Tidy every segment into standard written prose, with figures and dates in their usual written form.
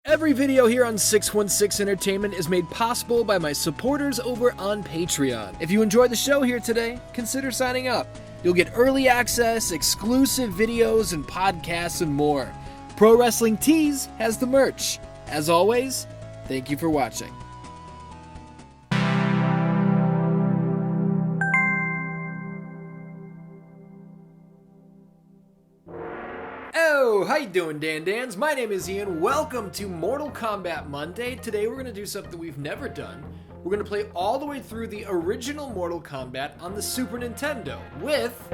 Every video here on 616 Entertainment is made possible by my supporters over on Patreon. If you enjoyed the show here today, consider signing up. You'll get early access, exclusive videos and podcasts, and more. Pro Wrestling Tees has the merch. As always, thank you for watching. Oh, how you doing, Dan-Dans? My name is Ian. Welcome to Mortal Kombat Monday. Today we're going to do something we've never done. We're going to play all the way through the original Mortal Kombat on the Super Nintendo with...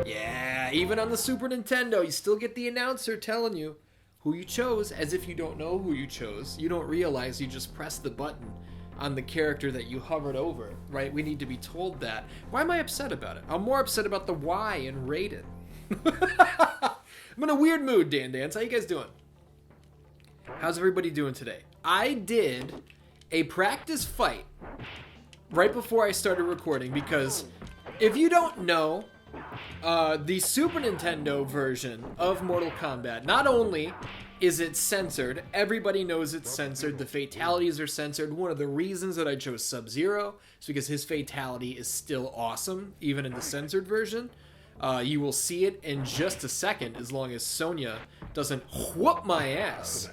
Yeah, even on the Super Nintendo, you still get the announcer telling you who you chose, as if you don't know who you chose. You don't realize you just pressed the button on the character that you hovered over, right? We need to be told that. Why am I upset about it? I'm more upset about the Y in Rated. I'm in a weird mood, Dan-Dans. How you guys doing? How's everybody doing today? I did a practice fight right before I started recording because if you don't know, the Super Nintendo version of Mortal Kombat, not only is it censored, everybody knows it's censored, the fatalities are censored. One of the reasons that I chose Sub-Zero is because his fatality is still awesome, even in the censored version. You will see it in just a second, as long as Sonya doesn't whoop my ass.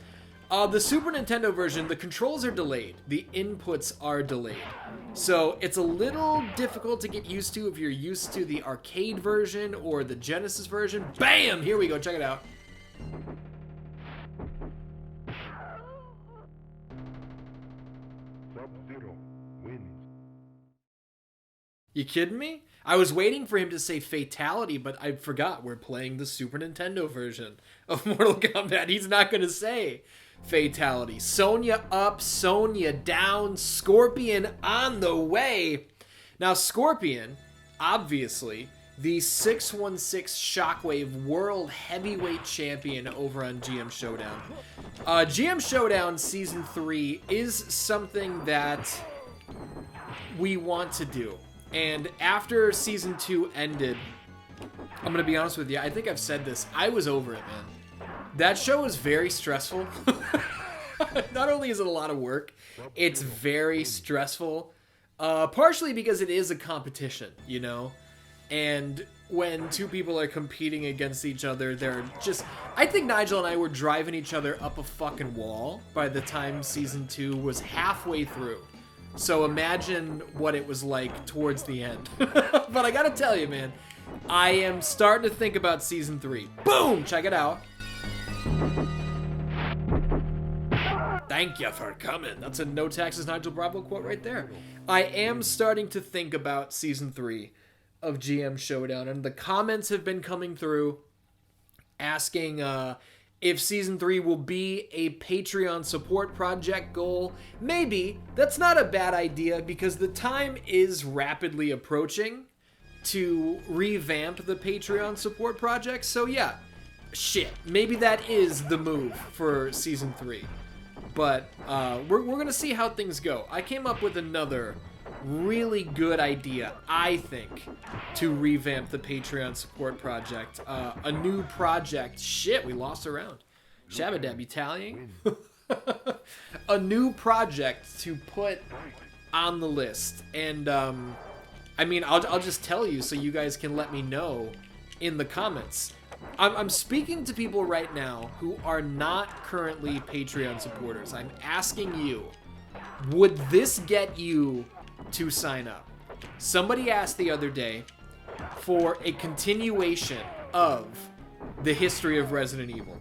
The Super Nintendo version, the controls are delayed. The inputs are delayed. So it's a little difficult to get used to if you're used to the arcade version or the Genesis version. Bam! Here we go, check it out. Sub-Zero wins. You kidding me? I was waiting for him to say fatality, but I forgot we're playing the Super Nintendo version of Mortal Kombat. He's not going to say fatality. Sonya up, Sonya down, Scorpion on the way. Now, Scorpion, obviously, the 616 Shockwave World Heavyweight Champion over on GM Showdown. GM Showdown Season 3 is something that we want to do. And after Season 2 ended, I'm going to be honest with you, I think I've said this, I was over it, man. That show is very stressful. Not only is it a lot of work, it's very stressful. Partially because it is a competition, you know? And when two people are competing against each other, they're just... I think Nigel and I were driving each other up a fucking wall by the time Season 2 was halfway through. So imagine what it was like towards the end. But I gotta tell you, man, I am starting to think about Season 3. Boom! Check it out. Thank you for coming. That's a No Taxes Nigel Bravo quote right there. I am starting to think about Season 3 of GM Showdown, and the comments have been coming through asking if Season 3 will be a Patreon support project goal. Maybe. That's not a bad idea because the time is rapidly approaching to revamp the Patreon support project. So yeah, shit. Maybe that is the move for Season 3. But we're going to see how things go. I came up with another really good idea, I think, to revamp the Patreon support project. A new project. Shit, we lost a round. Shabadab, Italian. A new project to put on the list. And, I mean, I'll just tell you so you guys can let me know in the comments. I'm speaking to people right now who are not currently Patreon supporters. I'm asking you, would this get you to sign up? Somebody asked the other day for a continuation of the history of Resident Evil.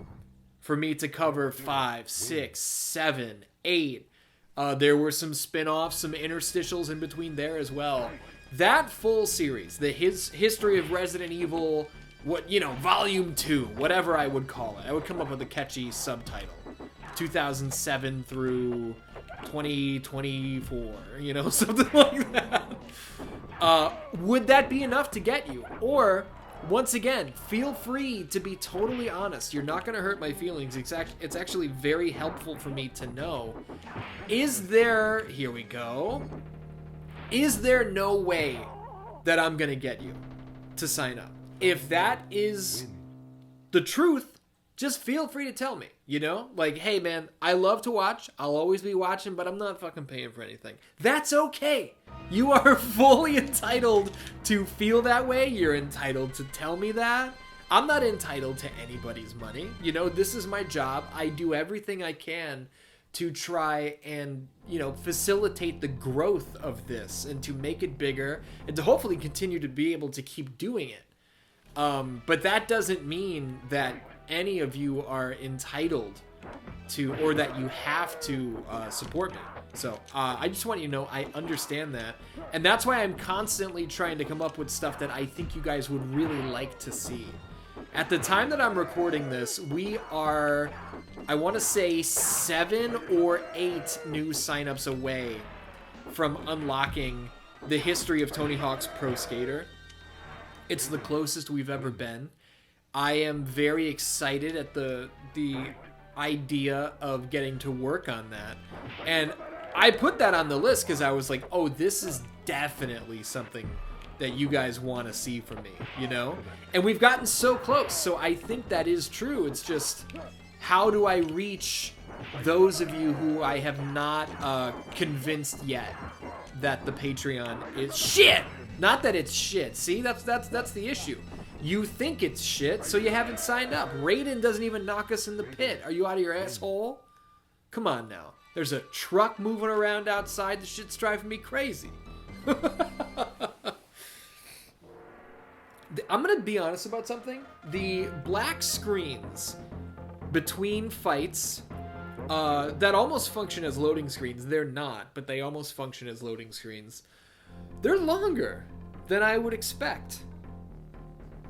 For me to cover 5, 6, 7, 8. There were some spin-offs, some interstitials in between there as well. That full series, the history of Resident Evil, Volume 2, whatever I would call it. I would come up with a catchy subtitle. 2007 through 2024, something like that. Would that be enough to get you? Or, once again, feel free to be totally honest. You're not going to hurt my feelings. It's actually very helpful for me to know. Here we go. Is there no way that I'm going to get you to sign up? If that is the truth, just feel free to tell me, you know? Like, hey man, I love to watch. I'll always be watching, but I'm not fucking paying for anything. That's okay. You are fully entitled to feel that way. You're entitled to tell me that. I'm not entitled to anybody's money. You know, this is my job. I do everything I can to try and, you know, facilitate the growth of this and to make it bigger and to hopefully continue to be able to keep doing it. But that doesn't mean that any of you are entitled to, or that you have to support me. So I just want you to know I understand that. And that's why I'm constantly trying to come up with stuff that I think you guys would really like to see. At the time that I'm recording this, we are, I want to say 7 or 8 new signups away from unlocking the history of Tony Hawk's Pro Skater. It's the closest we've ever been. I am very excited at the idea of getting to work on that. And I put that on the list because I was like, oh, this is definitely something that you guys want to see from me, you know? And we've gotten so close, so I think that is true. It's just, how do I reach those of you who I have not convinced yet that the Patreon is shit? Not that it's shit. See, that's the issue. You think it's shit, so you haven't signed up. Raiden doesn't even knock us in the pit. Are you out of your asshole? Come on now. There's a truck moving around outside. The shit's driving me crazy. I'm going to be honest about something. The black screens between fights that almost function as loading screens. They're not, but they almost function as loading screens. They're longer than I would expect.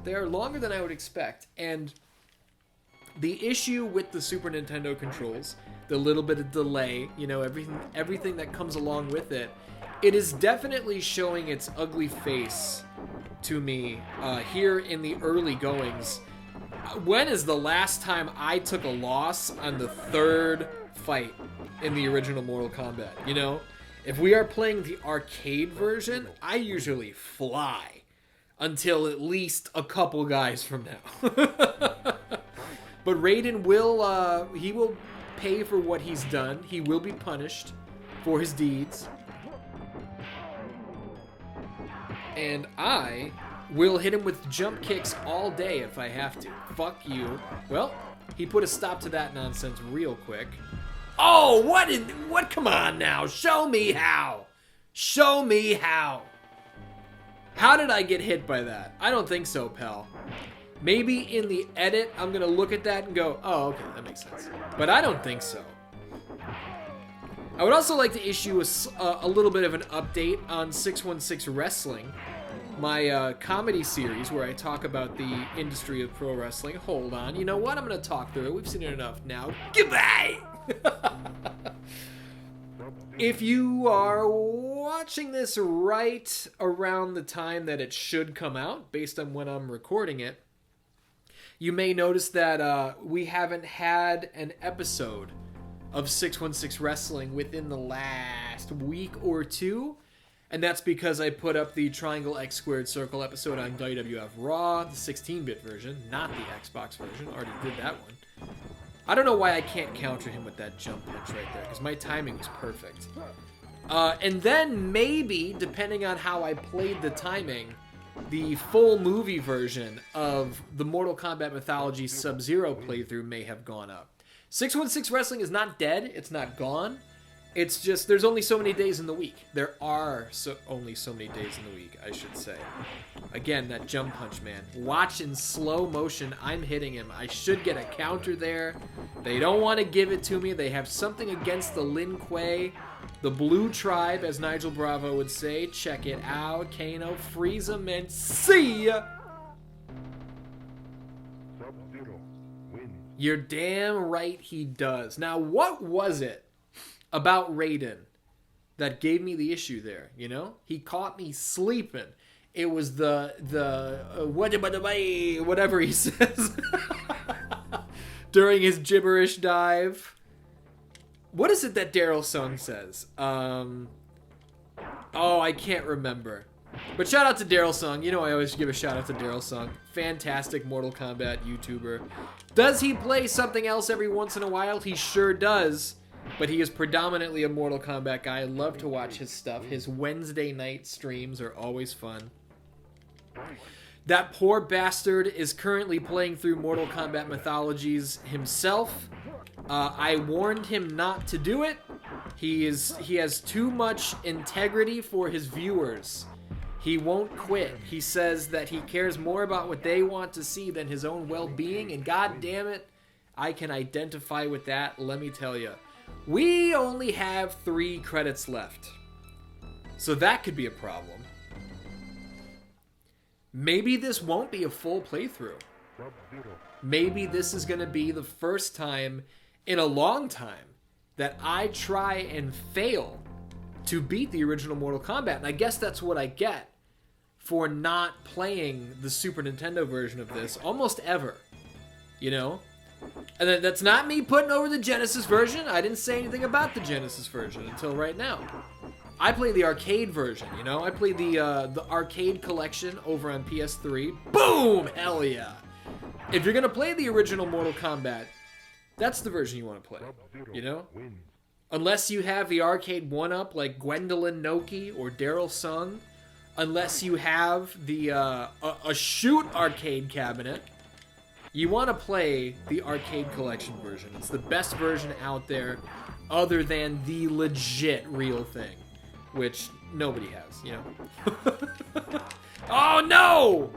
They are longer than I would expect. And the issue with the Super Nintendo controls, the little bit of delay, you know, everything that comes along with it, it is definitely showing its ugly face to me here in the early goings. When is the last time I took a loss on the third fight in the original Mortal Kombat? You know, if we are playing the arcade version, I usually fly until at least a couple guys from now. But Raiden will, he will pay for what he's done. He will be punished for his deeds. And I will hit him with jump kicks all day if I have to. Fuck you. Well, he put a stop to that nonsense real quick. Oh, what? Come on now. Show me how. Show me how. How did I get hit by that? I don't think so, pal. Maybe in the edit, I'm going to look at that and go, oh, okay, that makes sense. But I don't think so. I would also like to issue a little bit of an update on 616 Wrestling, my comedy series where I talk about the industry of pro wrestling. Hold on. You know what? I'm going to talk through it. We've seen it enough now. Goodbye! If you are watching this right around the time that it should come out, based on when I'm recording it, you may notice that we haven't had an episode of 616 Wrestling within the last week or two. And that's because I put up the Triangle X Squared Circle episode on WWF Raw, the 16-bit version, not the Xbox version. Already did that one. I don't know why I can't counter him with that jump punch right there, because my timing was perfect. And then maybe, depending on how I played the timing, the full movie version of the Mortal Kombat Mythology Sub-Zero playthrough may have gone up. 616 Wrestling is not dead. It's not gone. It's just, there's only so many days in the week. There are only so many days in the week, I should say. Again, that jump punch, man. Watch in slow motion. I'm hitting him. I should get a counter there. They don't want to give it to me. They have something against the Lin Kuei, the Blue Tribe, as Nigel Bravo would say. Check it out. Kano, freeze him, and see ya! You're damn right he does. Now, what was it about Raiden that gave me the issue there, you know? He caught me sleeping. It was the whatever he says during his gibberish dive. What is it that Daryl Sung says? Oh, I can't remember. But shout out to Daryl Sung. You know I always give a shout out to Daryl Sung. Fantastic Mortal Kombat YouTuber. Does he play something else every once in a while? He sure does. But he is predominantly a Mortal Kombat guy. I love to watch his stuff. His Wednesday night streams are always fun. That poor bastard is currently playing through Mortal Kombat Mythologies himself. I warned him not to do it. He has too much integrity for his viewers. He won't quit. He says that he cares more about what they want to see than his own well-being, and god damn it, I can identify with that, let me tell you. We only have 3 credits left. So that could be a problem. Maybe this won't be a full playthrough. Maybe this is going to be the first time in a long time that I try and fail to beat the original Mortal Kombat. And I guess that's what I get for not playing the Super Nintendo version of this almost ever. You know? And that's not me putting over the Genesis version. I didn't say anything about the Genesis version until right now. I play the arcade version, you know? I play the arcade collection over on PS3. Boom! Hell yeah! If you're gonna play the original Mortal Kombat, that's the version you want to play, you know? Unless you have the arcade 1-up like Gwendolyn Noki or Daryl Sung. Unless you have the a shoot arcade cabinet. You want to play the arcade collection version. It's the best version out there other than the legit real thing. Which nobody has, you know? Oh no!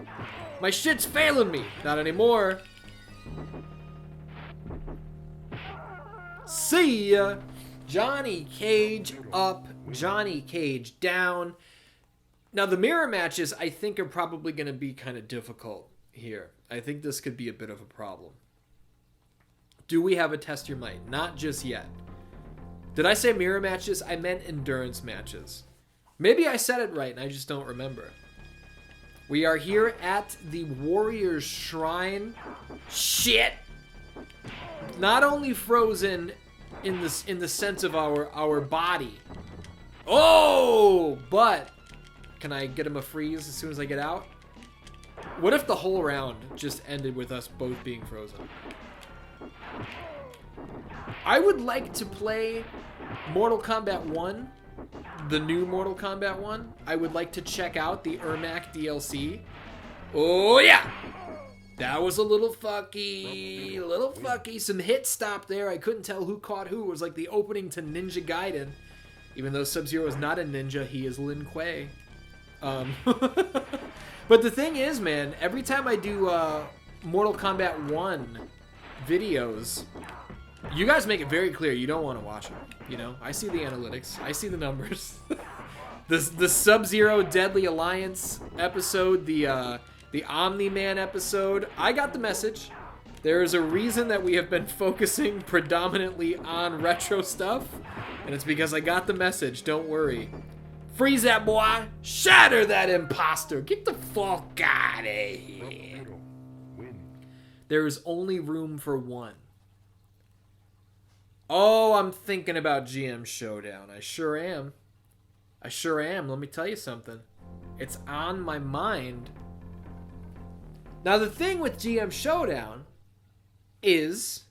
My shit's failing me. Not anymore. See ya! Johnny Cage up, Johnny Cage down. Now the mirror matches I think are probably going to be kind of difficult here. I think this could be a bit of a problem. Do we have a test your might? Not just yet. Did I say mirror matches? I meant endurance matches. Maybe I said it right and I just don't remember. We are here at the Warrior's Shrine. Shit! Not only frozen in the sense of our body. Oh! But can I get him a freeze as soon as I get out? What if the whole round just ended with us both being frozen? I would like to play Mortal Kombat 1, the new Mortal Kombat 1. I would like to check out the Ermac DLC. Oh yeah! That was a little fucky. Some hit stop there. I couldn't tell who caught who. It was like the opening to Ninja Gaiden. Even though Sub-Zero is not a ninja, he is Lin Kuei. But the thing is, man, every time I do Mortal Kombat 1 videos, you guys make it very clear you don't want to watch them. You know, I see the analytics, I see the numbers. the Sub-Zero Deadly Alliance episode, the Omni-Man episode, I got the message. There is a reason that we have been focusing predominantly on retro stuff, and it's because I got the message. Don't worry. Freeze that boy! Shatter that imposter! Get the fuck out of here! There is only room for one. Oh, I'm thinking about GM Showdown. I sure am. Let me tell you something. It's on my mind. Now, the thing with GM Showdown is...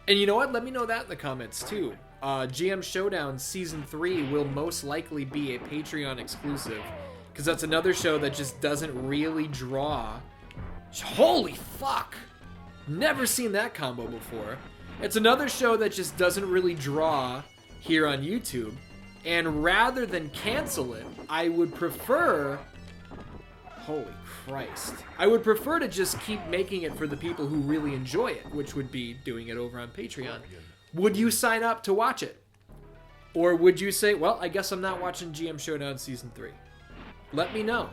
And you know what? Let me know that in the comments, too. GM Showdown Season 3 will most likely be a Patreon exclusive. Because that's another show that just doesn't really draw. Holy fuck! Never seen that combo before. It's another show that just doesn't really draw here on YouTube. And rather than cancel it, I would prefer... Holy Christ. I would prefer to just keep making it for the people who really enjoy it, which would be doing it over on Patreon. Would you sign up to watch it? Or would you say, well, I guess I'm not watching GM Showdown Season 3? Let me know.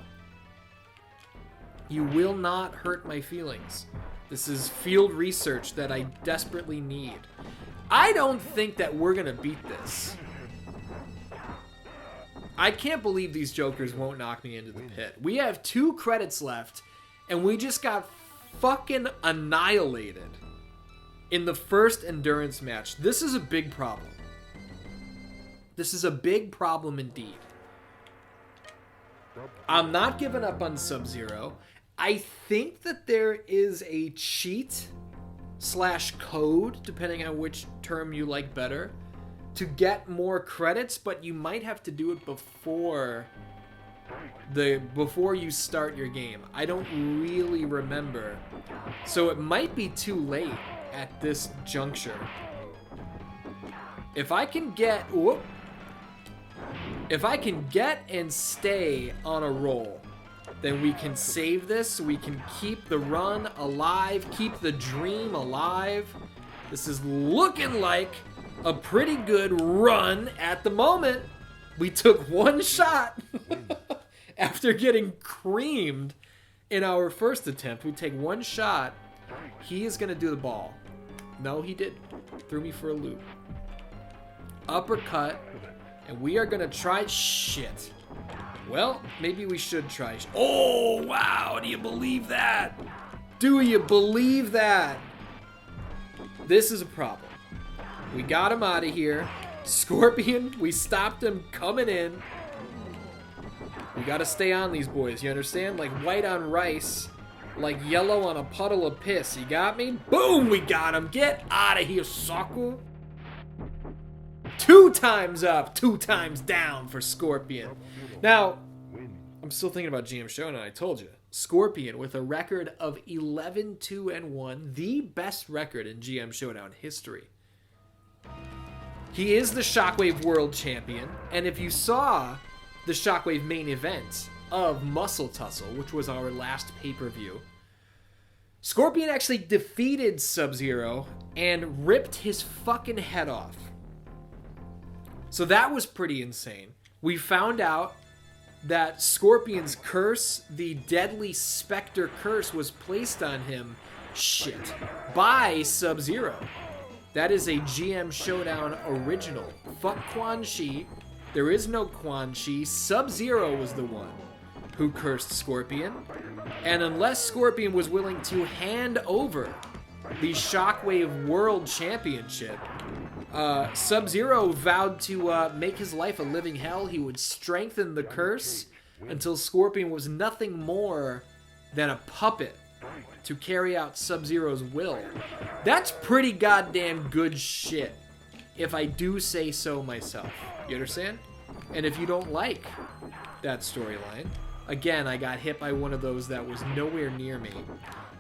You will not hurt my feelings. This is field research that I desperately need. I don't think that we're going to beat this. I can't believe these jokers won't knock me into the pit. We have 2 credits left, and we just got fucking annihilated in the first endurance match. This is a big problem. This is a big problem indeed. I'm not giving up on Sub-Zero. I think that there is a cheat / code, depending on which term you like better, to get more credits, but you might have to do it before you start your game. I don't really remember. So it might be too late at this juncture. If I can get and stay on a roll, then we can save this. We can keep the run alive, keep the dream alive. This is looking like a pretty good run at the moment. We took one shot after getting creamed in our first attempt. We take one shot. He is going to do the ball. No, he didn't. Threw me for a loop. Uppercut. And we are going to try... Shit. Well, maybe we should try... Oh, wow. Do you believe that? Do you believe that? This is a problem. We got him out of here. Scorpion, we stopped him coming in. We got to stay on these boys, you understand? Like white on rice. Like yellow on a puddle of piss. You got me? Boom, we got him. Get out of here, sucker. 2 times up, 2 times down for Scorpion. Now, I'm still thinking about GM Showdown, I told you. Scorpion with a record of 11-2-1, the best record in GM Showdown history. He is the Shockwave World Champion, and if you saw the Shockwave main event of Muscle Tussle, which was our last pay-per-view, Scorpion actually defeated Sub-Zero and ripped his fucking head off. So that was pretty insane. We found out that Scorpion's curse, the deadly Spectre curse, was placed on him, by Sub-Zero. That is a GM Showdown original. Fuck Quan Chi. There is no Quan Chi. Sub-Zero was the one who cursed Scorpion. And unless Scorpion was willing to hand over the Shockwave World Championship, Sub-Zero vowed to make his life a living hell. He would strengthen the curse until Scorpion was nothing more than a puppet to carry out Sub-Zero's will. That's pretty goddamn good shit, if I do say so myself. You understand? And if you don't like that storyline, again, I got hit by one of those that was nowhere near me.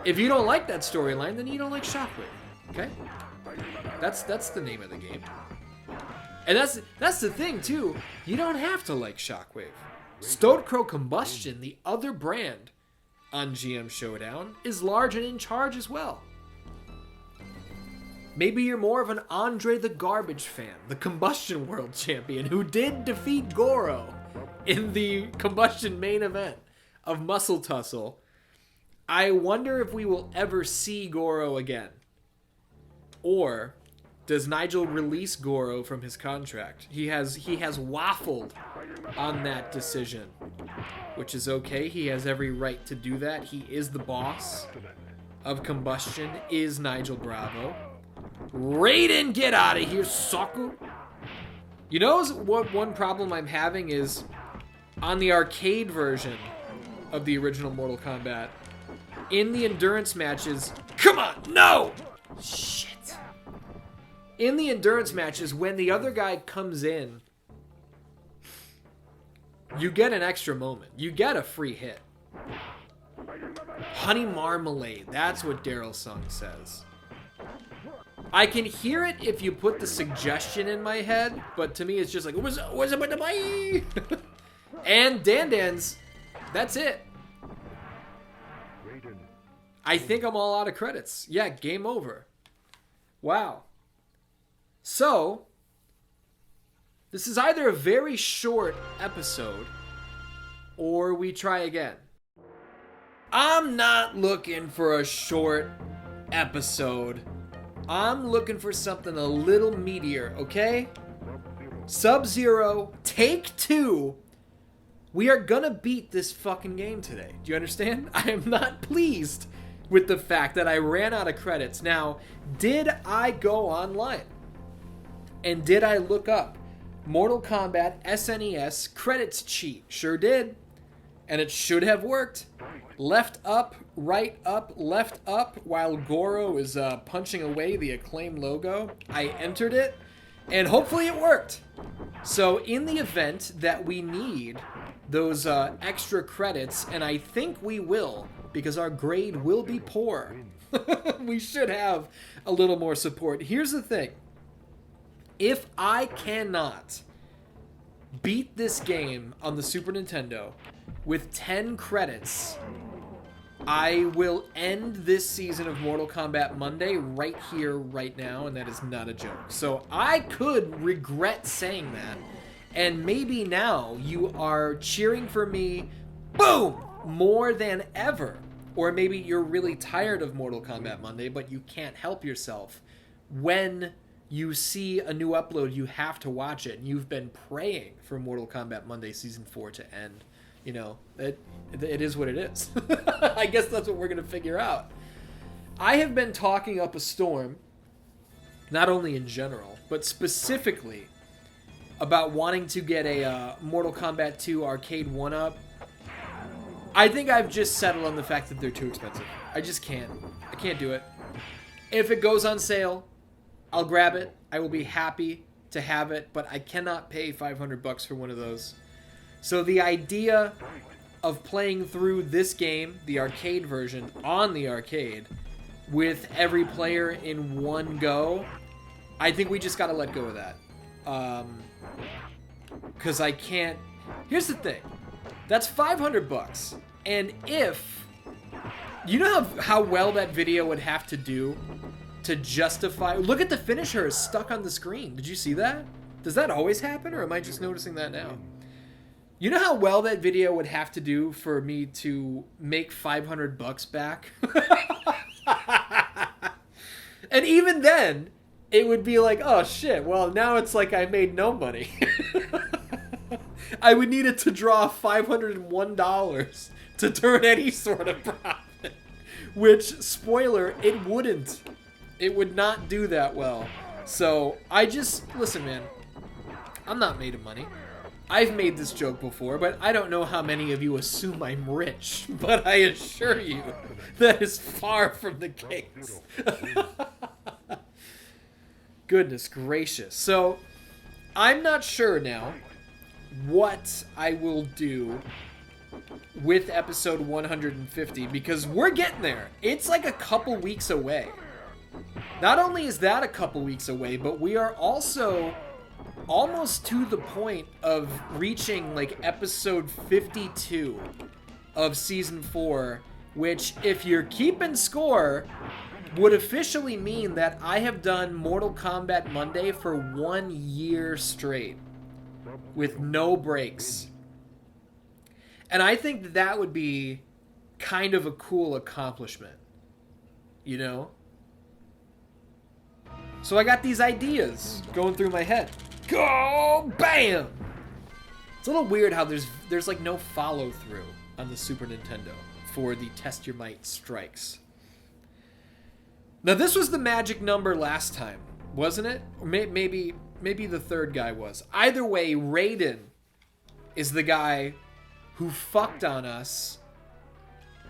If you don't like that storyline, then you don't like Shockwave. Okay? That's the name of the game. And that's the thing, too. You don't have to like Shockwave. Stone Crow Combustion, the other brand on GM Showdown, is large and in charge as well. Maybe you're more of an Andre the Garbage fan, the Combustion World Champion, who did defeat Goro in the Combustion main event of Muscle Tussle. I wonder if we will ever see Goro again. Or does Nigel release Goro from his contract? He has waffled on that decision, which is okay. He has every right to do that. He is the boss of Combustion, is Nigel Bravo. Raiden, get out of here, sucker. You know what one problem I'm having is on the arcade version of the original Mortal Kombat, in the endurance matches, come on, no! Shit. In the endurance matches, when the other guy comes in, you get an extra moment. You get a free hit. Honey Marmalade, that's what Daryl Sung says. I can hear it if you put the suggestion in my head, but to me it's just like, what's up with the bye? And Dan-Dan's, that's it. I think I'm all out of credits. Yeah, game over. Wow. So, this is either a very short episode, or we try again. I'm not looking for a short episode. I'm looking for something a little meatier, okay? Sub-Zero, take 2. We are gonna beat this fucking game today. Do you understand? I am not pleased with the fact that I ran out of credits. Now, did I go online? And did I look up Mortal Kombat SNES credits cheat? Sure did. And it should have worked. Left up, right up, left up, while Goro is punching away the Acclaim logo. I entered it, and hopefully it worked. So in the event that we need those extra credits, and I think we will, because our grade will be poor, we should have a little more support. Here's the thing. If I cannot beat this game on the Super Nintendo with 10 credits, I will end this season of Mortal Kombat Monday right here, right now, and that is not a joke. So I could regret saying that, and maybe now you are cheering for me, boom, more than ever. Or maybe you're really tired of Mortal Kombat Monday, but you can't help yourself. When you see a new upload, you have to watch it, and you've been praying for Mortal Kombat Monday Season 4 to end. You know, it is what it is. I guess that's what we're going to figure out. I have been talking up a storm, not only in general, but specifically about wanting to get a Mortal Kombat 2 arcade 1-up. I think I've just settled on the fact that they're too expensive. I just can't. I can't do it. If it goes on sale, I'll grab it. I will be happy to have it, but I cannot pay $500 for one of those. So the idea of playing through this game, the arcade version, on the arcade, with every player in one go, I think we just gotta let go of that. Because I can't... Here's the thing. That's $500. And if... You know how well that video would have to do to justify... Look at the finisher is stuck on the screen. Did you see that? Does that always happen, or am I just noticing that now? You know how well that video would have to do for me to make $500 back? And even then, it would be like, oh shit, well now it's like I made no money. I would need it to draw $501 to turn any sort of profit. Which, spoiler, it wouldn't. It would not do that well. So, listen man, I'm not made of money. I've made this joke before, but I don't know how many of you assume I'm rich. But I assure you, that is far from the case. Goodness gracious. So, I'm not sure now what I will do with episode 150, because we're getting there. It's like a couple weeks away. Not only is that a couple weeks away, but we are also almost to the point of reaching like episode 52 of season 4, which, if you're keeping score, would officially mean that I have done Mortal Kombat Monday for 1 year straight with no breaks. And I think that would be kind of a cool accomplishment, you know? So I got these ideas going through my head. Go bam! It's a little weird how there's like no follow through on the Super Nintendo for the Test Your Might strikes. Now this was the magic number last time, wasn't it? Or maybe the third guy was. Either way, Raiden is the guy who fucked on us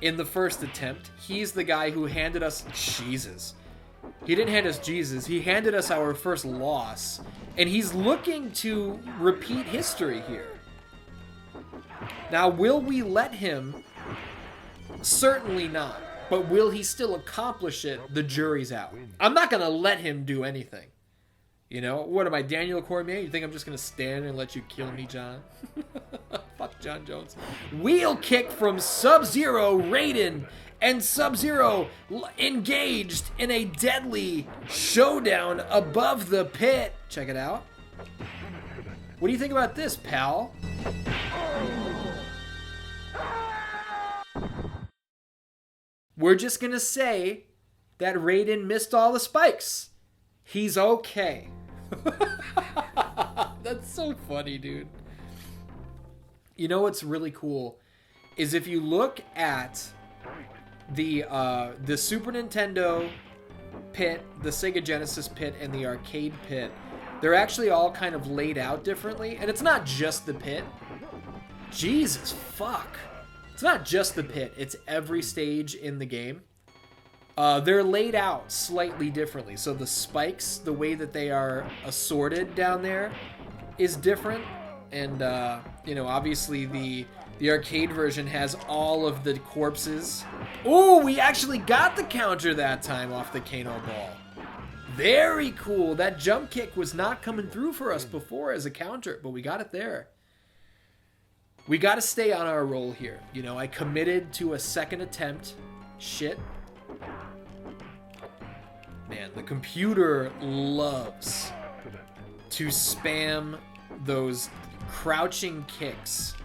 in the first attempt. He's the guy who handed us Jesus. He didn't hand us Jesus. He handed us our first loss. And he's looking to repeat history here. Now, will we let him? Certainly not. But will he still accomplish it? The jury's out. I'm not going to let him do anything. You know? What am I, Daniel Cormier? You think I'm just going to stand and let you kill me, John? Fuck John Jones. Wheel kick from Sub-Zero, Raiden, and Sub-Zero engaged in a deadly showdown above the pit. Check it out. What do you think about this, pal? We're just gonna say that Raiden missed all the spikes. He's okay. That's so funny, dude. You know what's really cool is if you look at the Super Nintendo pit, the Sega Genesis pit, and the arcade pit, they're actually all kind of laid out differently. And it's not just the pit. Jesus fuck. It's not just the pit, it's every stage in the game. They're laid out slightly differently. So the spikes, the way that they are assorted down there is different. And, obviously the arcade version has all of the corpses. Ooh, we actually got the counter that time off the Kano ball. Very cool. That jump kick was not coming through for us before as a counter, but we got it there. We got to stay on our roll here. I committed to a second attempt. Shit. Man, the computer loves to spam those crouching kicks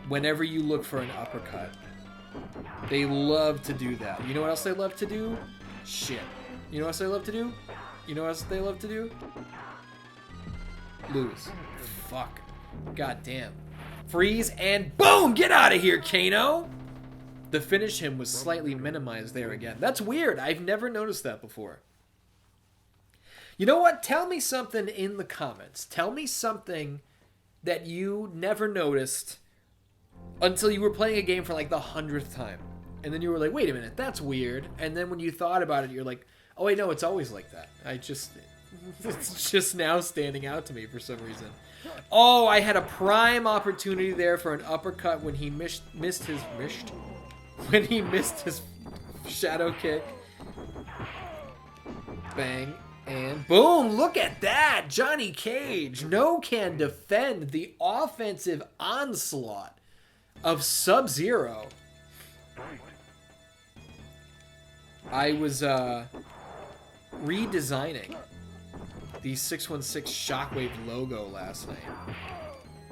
whenever you look for an uppercut. They love to do that. You know what else they love to do? Shit. You know what else they love to do? You know what else they love to do? Lose. Fuck. God damn. Freeze and boom! Get out of here, Kano! The finish him was slightly minimized there again. That's weird. I've never noticed that before. You know what? Tell me something in the comments. Tell me something that you never noticed until you were playing a game for like the 100th time. And then you were like, wait a minute, that's weird. And then when you thought about it, you're like, oh wait, no, it's always like that. It's just now standing out to me for some reason. Oh, I had a prime opportunity there for an uppercut when he missed his shadow kick. Bang. And boom, look at that. Johnny Cage can defend the offensive onslaught of Sub-Zero. I was redesigning the 616 Shockwave logo last night.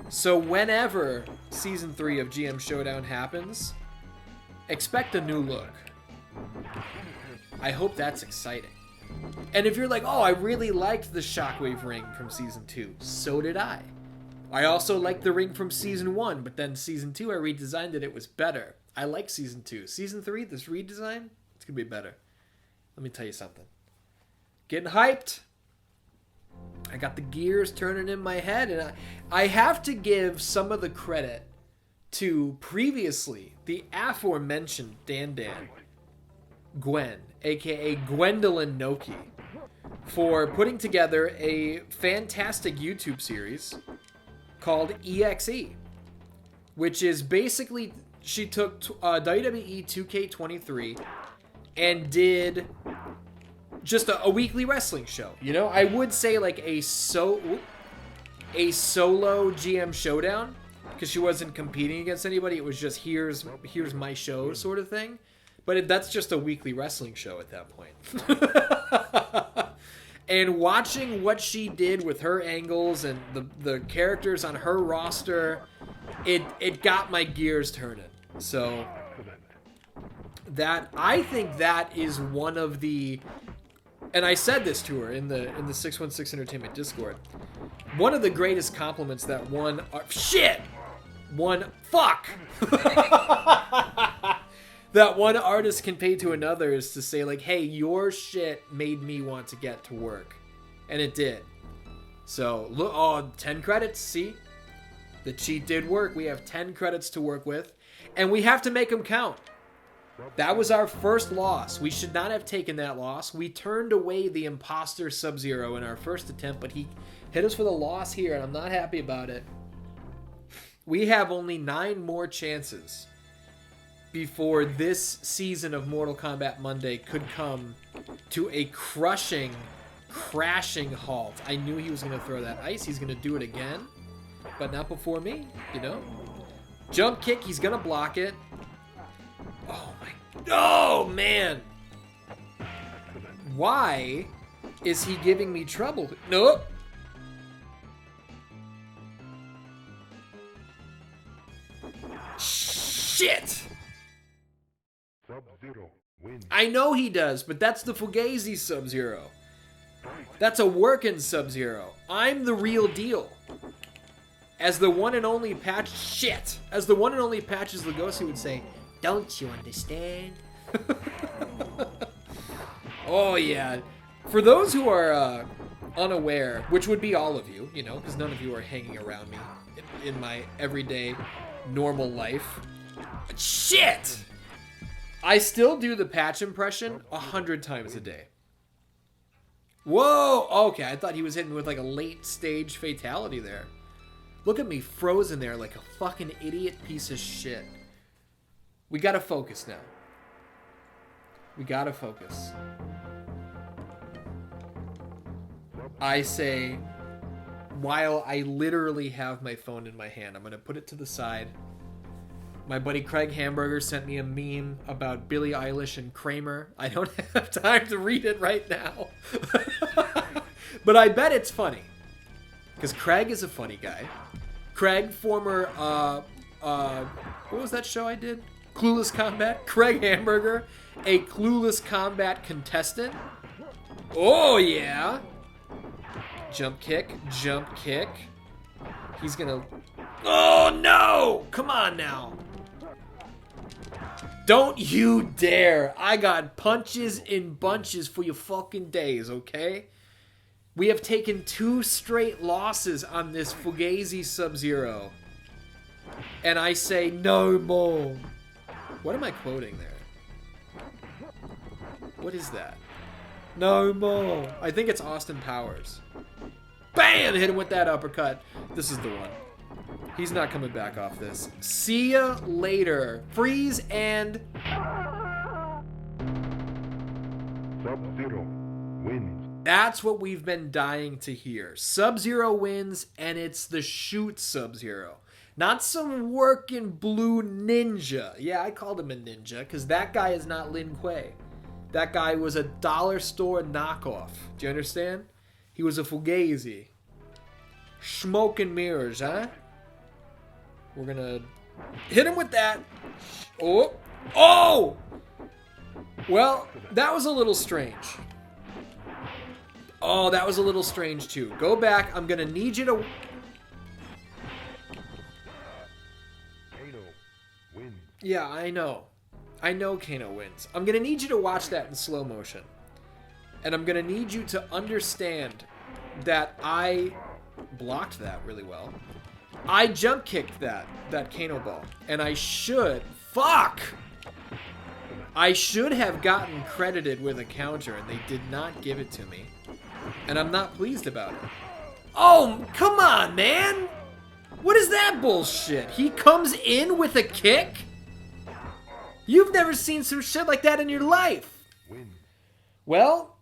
So whenever Season 3 of GM Showdown happens, expect a new look. I hope that's exciting. And if you're like, oh, I really liked the Shockwave ring from Season 2, so did I. I also liked the ring from Season 1, but then Season 2 I redesigned it was better. I like Season 2. Season 3, this redesign, it's going to be better. Let me tell you something. Getting hyped. I got the gears turning in my head, and I have to give some of the credit to previously the aforementioned Dan Gwen, aka Gwendolyn Noki, for putting together a fantastic YouTube series called EXE, which is basically, she took WWE 2K23 and did just a weekly wrestling show. I would say like a solo GM Showdown, because she wasn't competing against anybody. It was just here's my show sort of thing. But that's just a weekly wrestling show at that point. And watching what she did with her angles and the characters on her roster, it got my gears turning. So I think that is one of the, and I said this to her in the 616 Entertainment Discord, one of the greatest compliments that that one artist can pay to another is to say, like, hey, your shit made me want to get to work. And it did. So, look, 10 credits, see? The cheat did work. We have 10 credits to work with. And we have to make them count. That was our first loss. We should not have taken that loss. We turned away the imposter Sub-Zero in our first attempt, but he hit us with a loss here, and I'm not happy about it. We have only 9 more chances before this season of Mortal Kombat Monday could come to a crashing halt. I knew he was going to throw that ice. He's going to do it again, but not before me, Jump kick, he's going to block it. Oh, man. Why is he giving me trouble? Nope. Shit. Sub-Zero wins. I know he does, but that's the Fugazi Sub-Zero. That's a working Sub-Zero. I'm the real deal. As the one and only Patches Lugosi would say, don't you understand? Oh, yeah. For those who are unaware, which would be all of you, because none of you are hanging around me in my everyday normal life, Shit! I still do the patch impression 100 times a day. Whoa! Okay, I thought he was hitting with like a late stage fatality there. Look at me frozen there like a fucking idiot piece of shit. We gotta focus now. We gotta focus. I say, while I literally have my phone in my hand, I'm gonna put it to the side. My buddy Craig Hamburger sent me a meme about Billie Eilish and Kramer. I don't have time to read it right now. But I bet it's funny. Because Craig is a funny guy. Craig, former, what was that show I did? Clueless Combat. Craig Hamburger, a Clueless Combat contestant. Oh, yeah. Jump kick, jump kick. He's gonna... Oh, no! Come on now. Don't you dare. I got punches in bunches for your fucking days, okay? We have taken 2 straight losses on this Fugazi Sub-Zero. And I say no more. What am I quoting there? What is that? No more. I think it's Austin Powers. Bam! Hit him with that uppercut. This is the one. He's not coming back off this. See ya later. Freeze and... Sub-Zero wins. That's what we've been dying to hear. Sub-Zero wins, and it's the shoot Sub-Zero. Not some working blue ninja. Yeah, I called him a ninja, because that guy is not Lin Kuei. That guy was a dollar store knockoff. Do you understand? He was a Fugazi. Smoke and mirrors, huh? We're gonna hit him with that. Oh! Oh! Well, that was a little strange. Oh, that was a little strange too. Go back. I'm gonna need you to... Kano wins. Yeah, I know. I know Kano wins. I'm gonna need you to watch that in slow motion. And I'm gonna need you to understand that I blocked that really well. I jump kicked that Kano ball. And I should... Fuck! I should have gotten credited with a counter, and they did not give it to me. And I'm not pleased about it. Oh, come on, man! What is that bullshit? He comes in with a kick? You've never seen some shit like that in your life. Win. Well,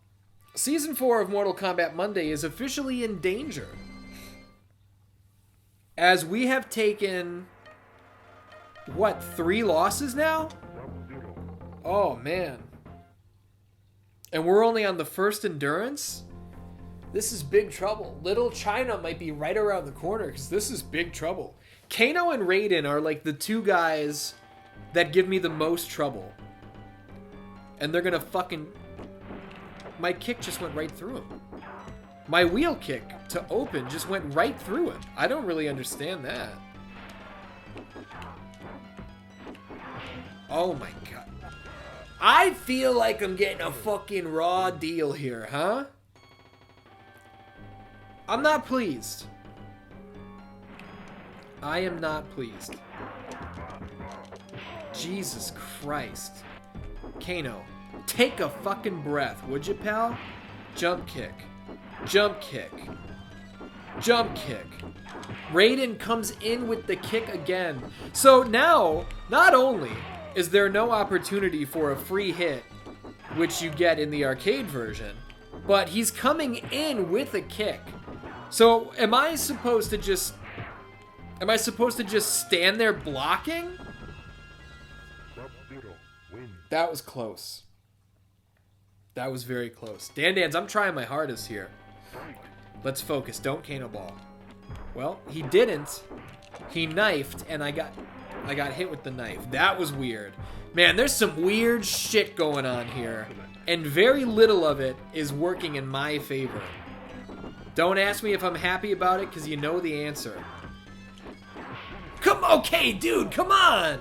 Season 4 of Mortal Kombat Monday is officially in danger. As we have taken, what, 3 losses now? Sub-Zero. Oh, man. And we're only on the first endurance? This is big trouble. Little China might be right around the corner, because this is big trouble. Kano and Raiden are like the 2 guys that give me the most trouble. And they're gonna fucking... My kick just went right through him. My wheel kick to open just went right through him. I don't really understand that. Oh my god. I feel like I'm getting a fucking raw deal here, huh? I'm not pleased. I am not pleased. Jesus Christ. Kano, take a fucking breath, would you, pal? Jump kick. Jump kick. Jump kick. Raiden comes in with the kick again. So now, not only is there no opportunity for a free hit, which you get in the arcade version, but he's coming in with a kick. So am I supposed to just stand there blocking? Sub-Zero wins. That was close. That was very close. Dan, I'm trying my hardest here. Let's focus. Don't Kano ball. Well, he didn't. He knifed, and I got hit with the knife. That was weird. Man, there's some weird shit going on here, and very little of it is working in my favor. Don't ask me if I'm happy about it, because you know the answer. Okay, dude, come on!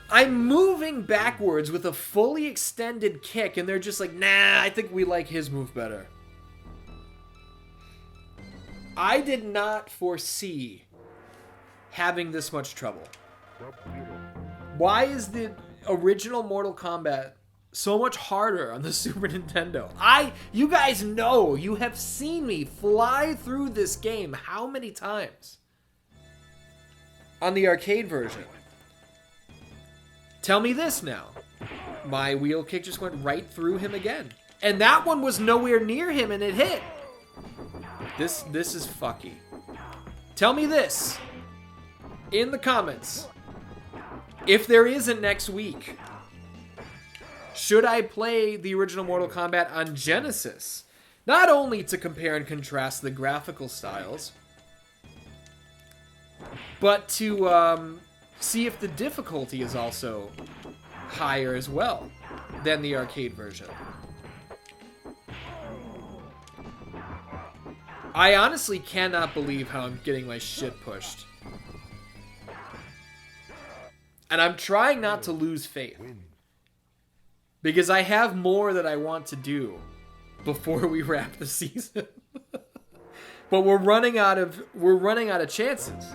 I'm moving backwards with a fully extended kick, and they're just like, nah, I think we like his move better. I did not foresee having this much trouble? Sub-Zero. Why is the original Mortal Kombat so much harder on the Super Nintendo? You guys know, you have seen me fly through this game how many times? On the arcade version. Tell me this now. My wheel kick just went right through him again. And that one was nowhere near him and it hit. This is fucky. Tell me this in the comments. If there is a next week, should I play the original Mortal Kombat on Genesis? Not only to compare and contrast the graphical styles, but to see if the difficulty is also higher as well than the arcade version. I honestly cannot believe how I'm getting my shit pushed. And I'm trying not to lose faith. Because I have more that I want to do before we wrap the season. But we're running out of chances.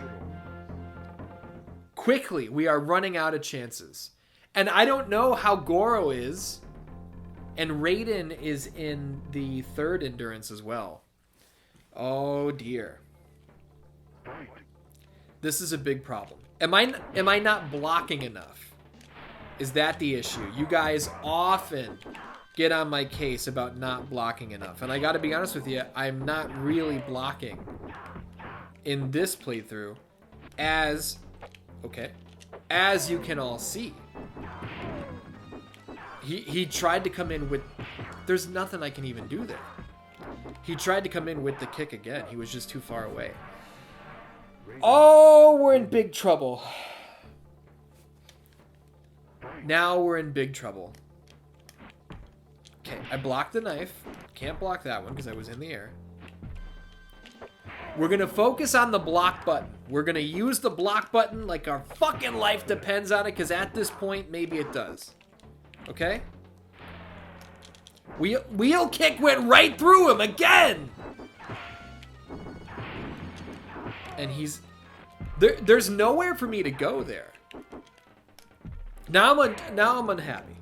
Quickly, we are running out of chances. And I don't know how Goro is. And Raiden is in the third endurance as well. Oh dear. This is a big problem. Am I not blocking enough? Is that the issue? You guys often get on my case about not blocking enough. And I gotta be honest with you, I'm not really blocking in this playthrough as you can all see. He tried to come in with... There's nothing I can even do there. He tried to come in with the kick again. He was just too far away. Oh, we're in big trouble. Now we're in big trouble. Okay, I blocked the knife. Can't block that one because I was in the air. We're going to focus on the block button. We're going to use the block button like our fucking life depends on it, because at this point, maybe it does. Okay? Wheel kick went right through him again! And he's... There's nowhere for me to go there. Now I'm unhappy.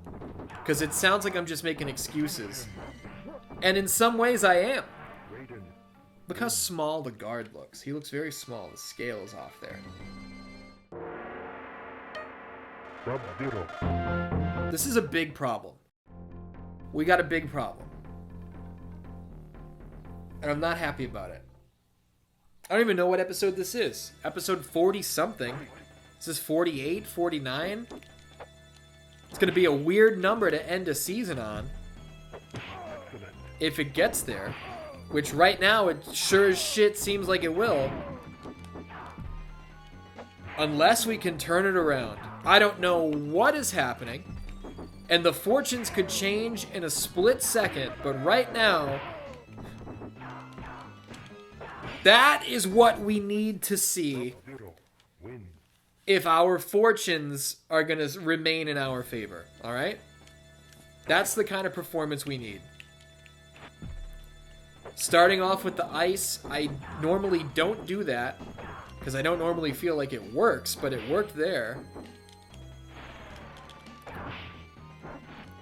Because it sounds like I'm just making excuses. And in some ways I am. Look how small the guard looks. He looks very small. The scale is off there. Sub-Zero. This is a big problem. We got a big problem. And I'm not happy about it. I don't even know what episode this is. Episode 40-something. Is this 48? 49? It's going to be a weird number to end a season on. If it gets there. Which right now, it sure as shit seems like it will. Unless we can turn it around. I don't know what is happening. And the fortunes could change in a split second. But right now... that is what we need to see if our fortunes are going to remain in our favor. Alright? That's the kind of performance we need. Starting off with the ice, I normally don't do that. Because I don't normally feel like it works, but it worked there.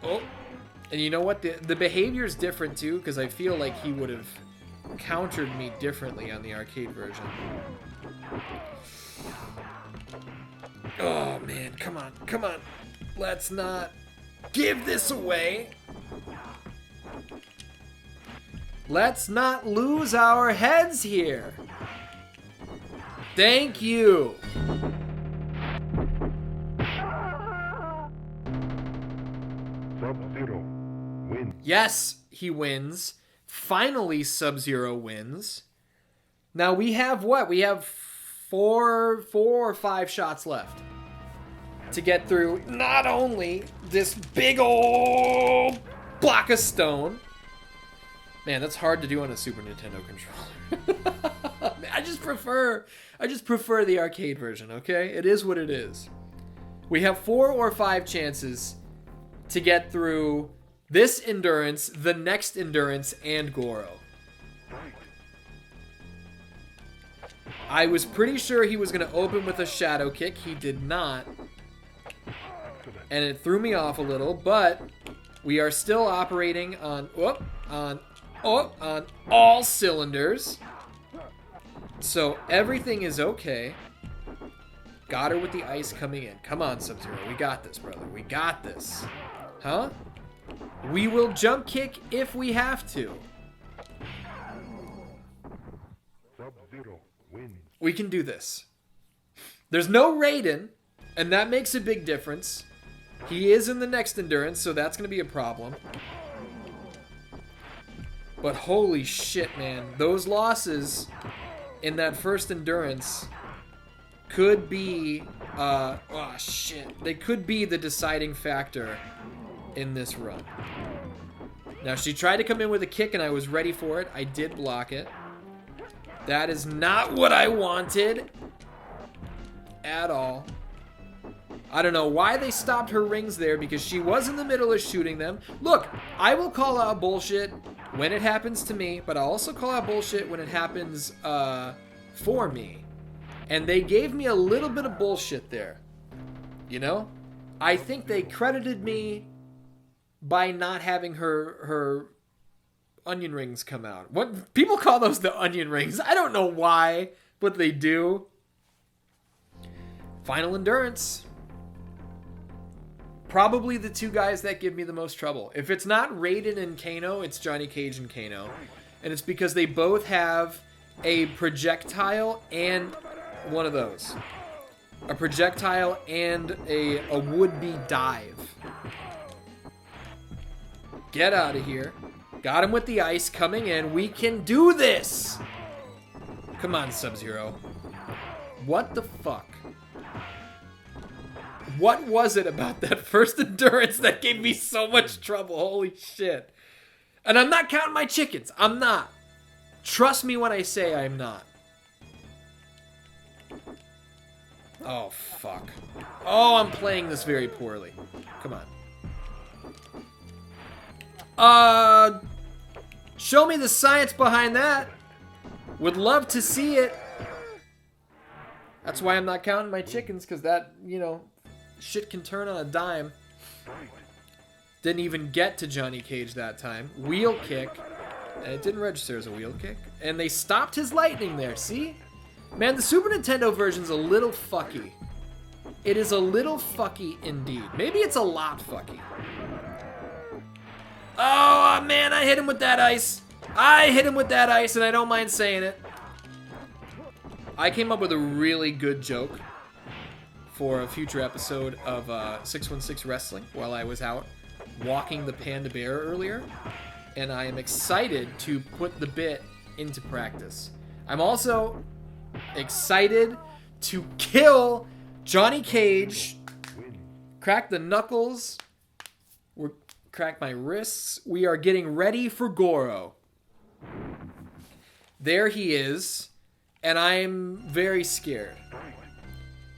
Oh, and you know what? The behavior is different too, because I feel like he would have countered me differently on the arcade version. Oh man, come on, come on. Let's not give this away. Let's not lose our heads here. Thank you. Sub-Zero wins. Yes, he wins. Finally, Sub-Zero wins. Now we have what? We have four or five shots left to get through not only this big old block of stone. Man, that's hard to do on a Super Nintendo controller. I just prefer the arcade version, okay? It is what it is. We have 4 or 5 chances to get through this endurance, the next endurance, and Goro. I was pretty sure he was going to open with a shadow kick. He did not. And it threw me off a little, but we are still operating on all cylinders. So everything is okay. Got her with the ice coming in. Come on, Sub-Zero. We got this, brother. We got this. Huh? We will jump kick if we have to. Sub-Zero wins. We can do this. There's no Raiden, and that makes a big difference. He is in the next endurance, so that's going to be a problem. But holy shit, man. Those losses in that first endurance could be... They could be the deciding factor in this run. Now, she tried to come in with a kick, and I was ready for it. I did block it. That is not what I wanted at all. I don't know why they stopped her rings there, because she was in the middle of shooting them. Look, I will call out bullshit when it happens to me, but I'll also call out bullshit when it happens for me. And they gave me a little bit of bullshit there. You know? I think they credited me by not having her onion rings come out. What people call those the onion rings. I don't know why, but they do. Final endurance. Probably the two guys that give me the most trouble. If it's not Raiden and Kano, it's Johnny Cage and Kano. And it's because they both have a projectile and one of those. A projectile and a would-be dive. Get out of here. Got him with the ice coming in. We can do this! Come on, Sub-Zero. What the fuck? What was it about that first endurance that gave me so much trouble? Holy shit. And I'm not counting my chickens. I'm not. Trust me when I say I'm not. Oh, fuck. Oh, I'm playing this very poorly. Come on. Show me the science behind that. Would love to see it. That's why I'm not counting my chickens, because that, you know... shit can turn on a dime. Didn't even get to Johnny Cage that time. Wheel kick. And it didn't register as a wheel kick. And they stopped his lightning there, see? Man, the Super Nintendo version's a little fucky. It is a little fucky indeed. Maybe it's a lot fucky. Oh, man, I hit him with that ice. I hit him with that ice, and I don't mind saying it. I came up with a really good joke for a future episode of 616 Wrestling while I was out walking the Panda Bear earlier, and I am excited to put the bit into practice. I'm also excited to kill Johnny Cage, crack the knuckles, crack my wrists. We are getting ready for Goro. There he is, and I'm very scared.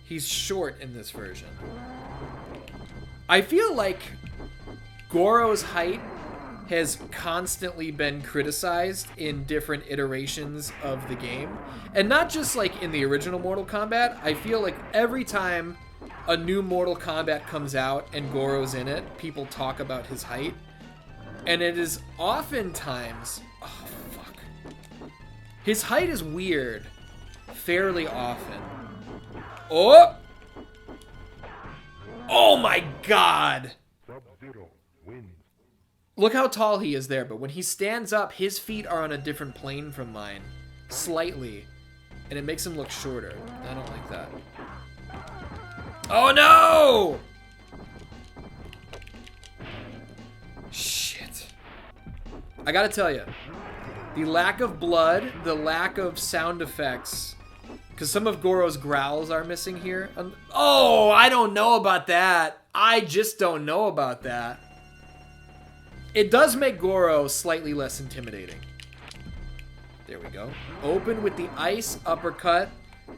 He's short in this version. I feel like Goro's height has constantly been criticized in different iterations of the game. And not just like in the original Mortal Kombat. I feel like every time a new Mortal Kombat comes out and Goro's in it, people talk about his height. And it is oftentimes... oh, fuck. His height is weird fairly often. Oh! Oh my god! Sub-Zero wins. Look how tall he is there, but when he stands up, his feet are on a different plane from mine. Slightly. And it makes him look shorter. I don't like that. Oh no! Shit. I gotta tell you, the lack of blood, the lack of sound effects, because some of Goro's growls are missing here. Oh, I don't know about that. I just don't know about that. It does make Goro slightly less intimidating. There we go. Open with the ice uppercut.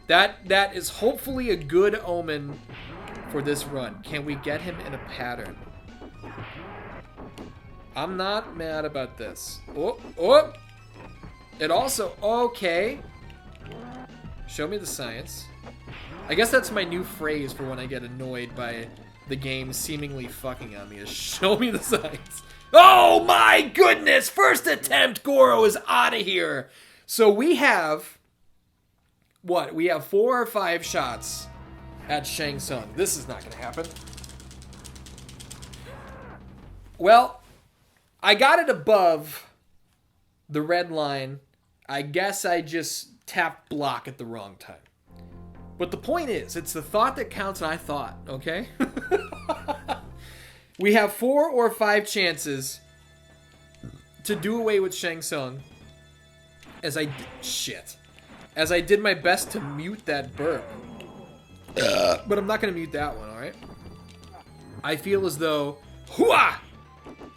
That is hopefully a good omen for this run. Can we get him in a pattern? I'm not mad about this. Oh, oh! It also... okay. Show me the science. I guess that's my new phrase for when I get annoyed by the game seemingly fucking on me, is show me the science. Oh my goodness! First attempt, Goro is out of here. So we have, what? We have 4 or 5 shots at Shang Tsung. This is not going to happen. Well, I got it above the red line. I guess I just tapped block at the wrong time. But the point is, it's the thought that counts, and I thought, okay? We have 4 or 5 chances to do away with Shang Tsung as I did my best to mute that burp. But I'm not going to mute that one, alright? I feel as though... Hooah!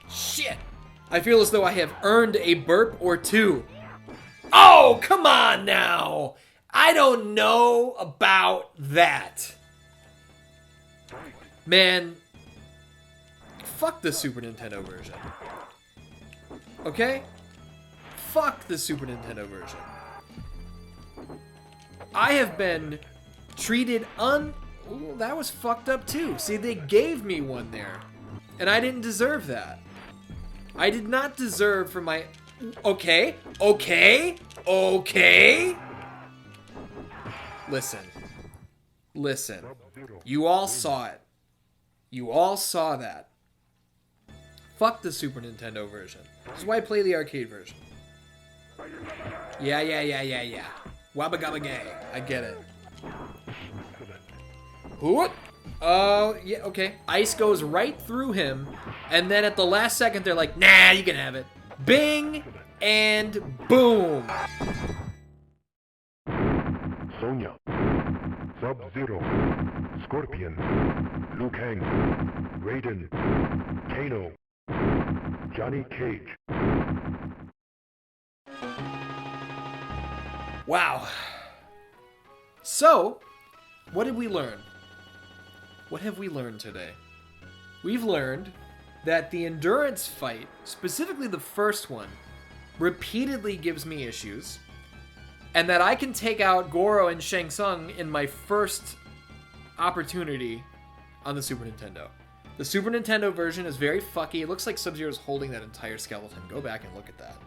Shit! I feel as though I have earned a burp or 2. Oh, come on now! I don't know about that. Man, fuck the Super Nintendo version. Okay? Fuck the Super Nintendo version. I have been treated Ooh, that was fucked up too. See, they gave me one there. And I didn't deserve that. I did not deserve for my... Okay. Listen. You all saw it. You all saw that. Fuck the Super Nintendo version. This is why I play the arcade version. Yeah. Wabba gabba gay. I get it. What? Oh, yeah, okay. Ice goes right through him, and then at the last second, they're like, nah, you can have it. Bing, and boom. Sonya, Sub-Zero, Scorpion, Liu Kang, Raiden, Kano, Johnny Cage. Wow. So, what did we learn? What have we learned today? We've learned that the endurance fight, specifically the first one, repeatedly gives me issues, and that I can take out Goro and Shang Tsung in my first opportunity on the Super Nintendo. The Super Nintendo version is very fucky. It looks like Sub-Zero's holding that entire skeleton. Go back and look at that.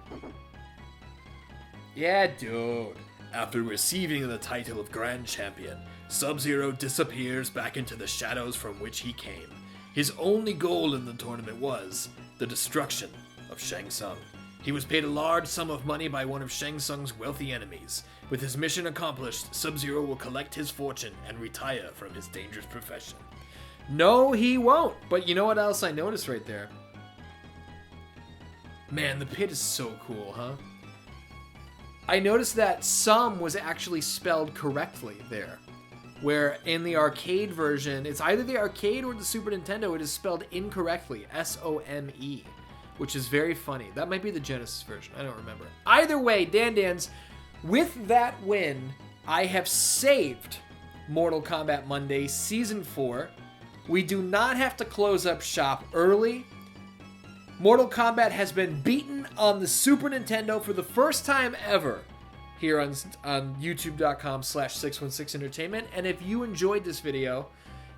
Yeah, dude. After receiving the title of Grand Champion, Sub-Zero disappears back into the shadows from which he came. His only goal in the tournament was the destruction of Shang Tsung. He was paid a large sum of money by one of Shang Tsung's wealthy enemies. With his mission accomplished, Sub-Zero will collect his fortune and retire from his dangerous profession. No, he won't. But you know what else I noticed right there? Man, the pit is so cool, huh? I noticed that some was actually spelled correctly there. Where in the arcade version, it's either the arcade or the Super Nintendo, it is spelled incorrectly, S-O-M-E, which is very funny. That might be the Genesis version, I don't remember. Either way, Dan, with that win, I have saved Mortal Kombat Monday Season 4. We do not have to close up shop early. Mortal Kombat has been beaten on the Super Nintendo for the first time ever here on youtube.com/616entertainment. And if you enjoyed this video,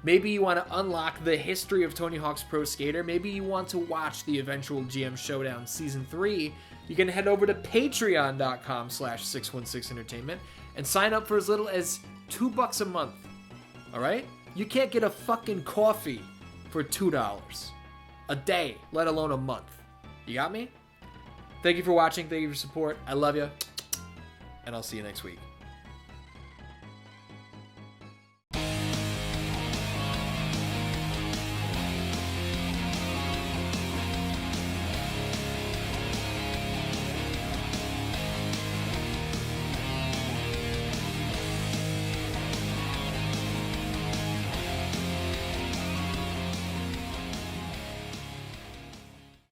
maybe you want to unlock the history of Tony Hawk's Pro Skater, maybe you want to watch the eventual GM Showdown Season 3, you can head over to patreon.com/616entertainment and sign up for as little as $2 a month. Alright? You can't get a fucking coffee for $2 a day, let alone a month. You got me? Thank you for watching. Thank you for your support. I love you. And I'll see you next week.